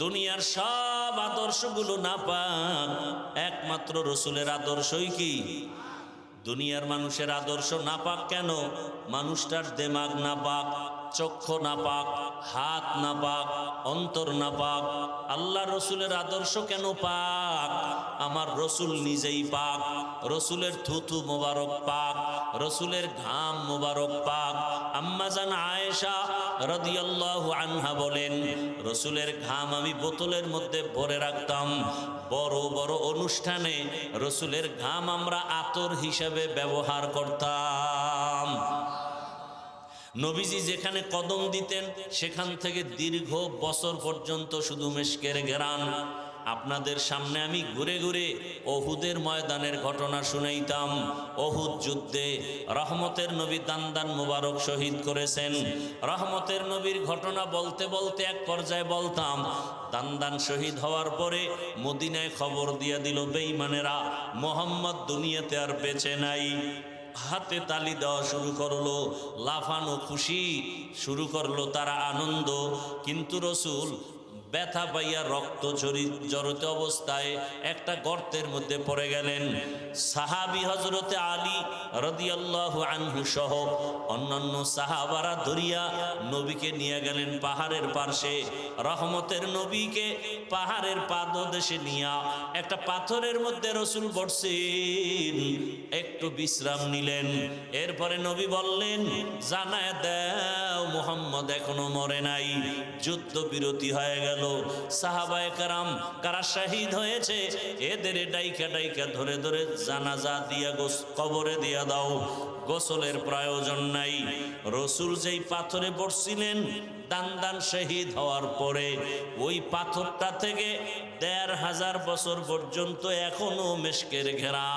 দুনিয়ার সব আদর্শগুলো নাপাক, একমাত্র রসুলের আদর্শই কি? দুনিয়ার মানুষের আদর্শ নাপাক কেন? মানুষটার দেমাগ নাপাক, চক্ষু নাপাক, হাত নাপাক, অন্তর নাপাক। আল্লাহ রসুলের আদর্শ কেন পাক? আমার রসুল নিজেই পাক, রসুলের থুথু মোবারক পাক, রসুলের ঘাম মোবারক পাক। আম্মা জান আয়েশা রাদিয়াল্লাহু আনহা বলেন, রসুলের ঘাম আমি বোতলের মধ্যে ভরে রাখতাম। বড় বড় অনুষ্ঠানে রসুলের ঘাম আমরা আতর হিসাবে ব্যবহার করতাম। নবীজি যেখানে কদম দিতেন সেখান থেকে দীর্ঘ বছর পর্যন্ত শুধু মেশকের ঘেরান। আপনাদের সামনে আমি ঘুরে ঘুরে ওহুদের ময়দানের ঘটনা শুনাইতাম। ওহুদ যুদ্ধে রহমতের নবী দান্দান মুবারক শহীদ করেছেন। রহমতের নবীর ঘটনা বলতে বলতে এক পর্যায়ে বলতাম, দান্দান শহীদ হওয়ার পরে মদিনায় খবর দিয়া দিল, বেঈমানেরা মোহাম্মদ দুনিয়াতে আর বেঁচে নাই। হাতে তালি দেওয়া শুরু করলো, লাফানো খুশি শুরু করলো তারা, আনন্দ। কিন্তু রসুল ব্যথা পাইয়া রক্ত জড়িত অবস্থায় একটা গর্তের মধ্যে পড়ে গেলেন। সাহাবী হযরতে আলী রাদিয়াল্লাহু আনহু সহ অন্যান্য সাহাবারা ধরিয়া নবীকে নিয়ে গেলেন পাহাড়ের পার্শ্বে। রহমতের নবীকে পাহাড়ের পাদদেশে নিয়া একটা পাথরের মধ্যে রসুল বসছেন, একটু বিশ্রাম নিলেন। এরপরে নবী বললেন, জানায় দাও মুহাম্মদ এখনো মরে নাই। যুদ্ধ বিরতি হয়ে গেল। সাহাবায়ে কেরাম কারা শহীদ হয়েছে এদের ডাইকা ডাইকা ধরে ধরে জানাজা দিয়া কবরে দিয়া দাও, গোসলের প্রয়োজন নাই। রসুল যেই পাথরে পড়ছিলেন দান্দান শহীদ হওয়ার পরে, ওই পাথরটা থেকে ১৫০০ বছর পর্যন্ত এখনো মেশকের ঘেরা।